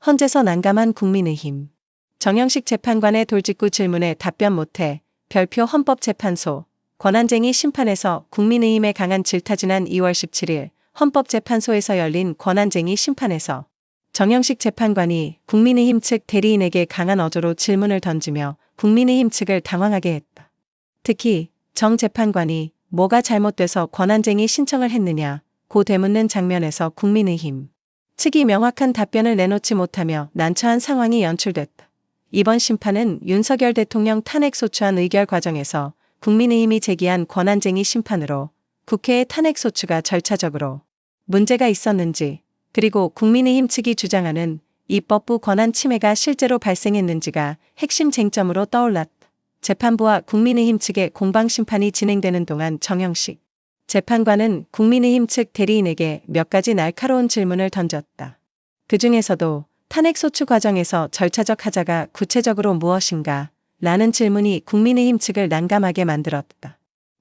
헌재서 난감한 국민의힘. 정영식 재판관의 돌직구 질문에 답변 못해 별표 헌법재판소. 권한쟁의 심판에서 국민의힘의 강한 질타. 지난 2월 17일 헌법재판소에서 열린 권한쟁의 심판에서 정영식 재판관이 국민의힘 측 대리인에게 강한 어조로 질문을 던지며 국민의힘 측을 당황하게 했다. 특히 정 재판관이 뭐가 잘못돼서 권한쟁의 신청을 했느냐 고 되묻는 장면에서 국민의힘 측이 명확한 답변을 내놓지 못하며 난처한 상황이 연출됐다. 이번 심판은 윤석열 대통령 탄핵소추안 의결 과정에서 국민의힘이 제기한 권한쟁의 심판으로 국회의 탄핵소추가 절차적으로 문제가 있었는지, 그리고 국민의힘 측이 주장하는 입법부 권한 침해가 실제로 발생했는지가 핵심 쟁점으로 떠올랐다. 재판부와 국민의힘 측의 공방심판이 진행되는 동안 정영식 재판관은 국민의힘 측 대리인에게 몇 가지 날카로운 질문을 던졌다. 그 중에서도 탄핵소추 과정에서 절차적 하자가 구체적으로 무엇인가? 라는 질문이 국민의힘 측을 난감하게 만들었다.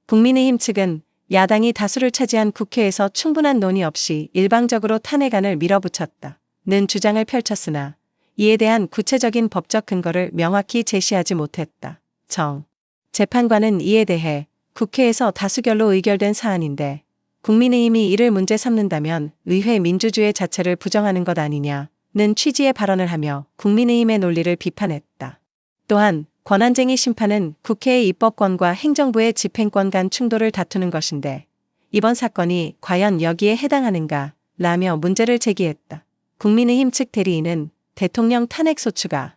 국민의힘 측은 야당이 다수를 차지한 국회에서 충분한 논의 없이 일방적으로 탄핵안을 밀어붙였다. 는 주장을 펼쳤으나 이에 대한 구체적인 법적 근거를 명확히 제시하지 못했다. 정 재판관은 이에 대해 국회에서 다수결로 의결된 사안인데 국민의힘이 이를 문제 삼는다면 의회 민주주의 자체를 부정하는 것 아니냐는 취지의 발언을 하며 국민의힘의 논리를 비판했다. 또한 권한쟁의 심판은 국회의 입법권과 행정부의 집행권 간 충돌을 다투는 것인데 이번 사건이 과연 여기에 해당하는가? 라며 문제를 제기했다. 국민의힘 측 대리인은 대통령 탄핵소추가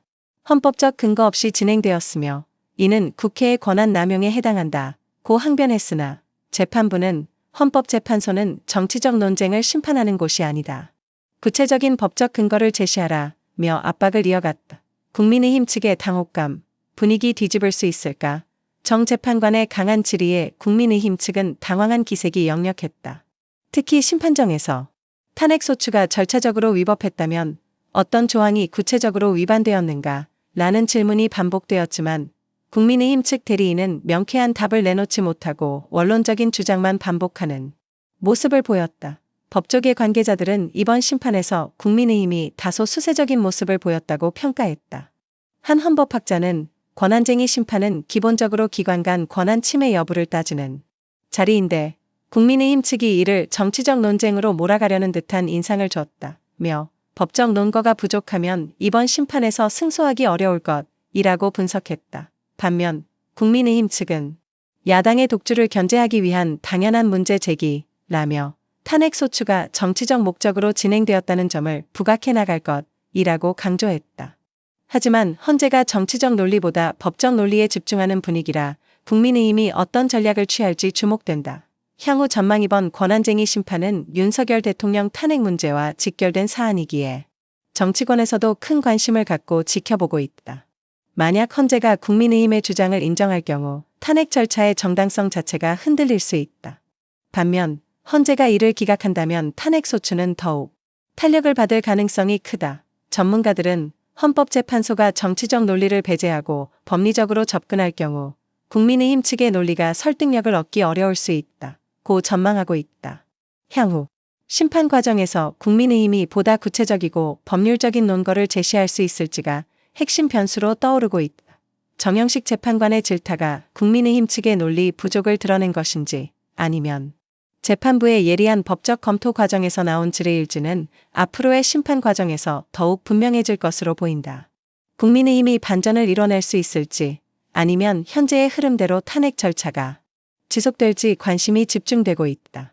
헌법적 근거 없이 진행되었으며 이는 국회의 권한 남용에 해당한다 고 항변했으나 재판부는 헌법재판소는 정치적 논쟁을 심판하는 곳이 아니다. 구체적인 법적 근거를 제시하라 며 압박을 이어갔다. 국민의힘 측의 당혹감, 분위기 뒤집을 수 있을까? 정 재판관의 강한 질의에 국민의힘 측은 당황한 기색이 역력했다. 특히 심판정에서 탄핵소추가 절차적으로 위법했다면 어떤 조항이 구체적으로 위반되었는가? 라는 질문이 반복되었지만 국민의힘 측 대리인은 명쾌한 답을 내놓지 못하고 원론적인 주장만 반복하는 모습을 보였다. 법조계 관계자들은 이번 심판에서 국민의힘이 다소 수세적인 모습을 보였다고 평가했다. 한 헌법학자는 권한쟁의 심판은 기본적으로 기관 간 권한 침해 여부를 따지는 자리인데 국민의힘 측이 이를 정치적 논쟁으로 몰아가려는 듯한 인상을 줬다며 법적 논거가 부족하면 이번 심판에서 승소하기 어려울 것이라고 분석했다. 반면 국민의힘 측은 야당의 독주를 견제하기 위한 당연한 문제 제기라며 탄핵소추가 정치적 목적으로 진행되었다는 점을 부각해 나갈 것이라고 강조했다. 하지만 헌재가 정치적 논리보다 법적 논리에 집중하는 분위기라 국민의힘이 어떤 전략을 취할지 주목된다. 향후 전망. 이번 권한쟁의 심판은 윤석열 대통령 탄핵 문제와 직결된 사안이기에 정치권에서도 큰 관심을 갖고 지켜보고 있다. 만약 헌재가 국민의힘의 주장을 인정할 경우 탄핵 절차의 정당성 자체가 흔들릴 수 있다. 반면 헌재가 이를 기각한다면 탄핵소추는 더욱 탄력을 받을 가능성이 크다. 전문가들은 헌법재판소가 정치적 논리를 배제하고 법리적으로 접근할 경우 국민의힘 측의 논리가 설득력을 얻기 어려울 수 있다. 고 전망하고 있다. 향후 심판 과정에서 국민의힘이 보다 구체적이고 법률적인 논거를 제시할 수 있을지가 핵심 변수로 떠오르고 있다. 정영식 재판관의 질타가 국민의힘 측의 논리 부족을 드러낸 것인지 아니면 재판부의 예리한 법적 검토 과정에서 나온 질의일지는 앞으로의 심판 과정에서 더욱 분명해질 것으로 보인다. 국민의힘이 반전을 이뤄낼 수 있을지 아니면 현재의 흐름대로 탄핵 절차가 지속될지 관심이 집중되고 있다.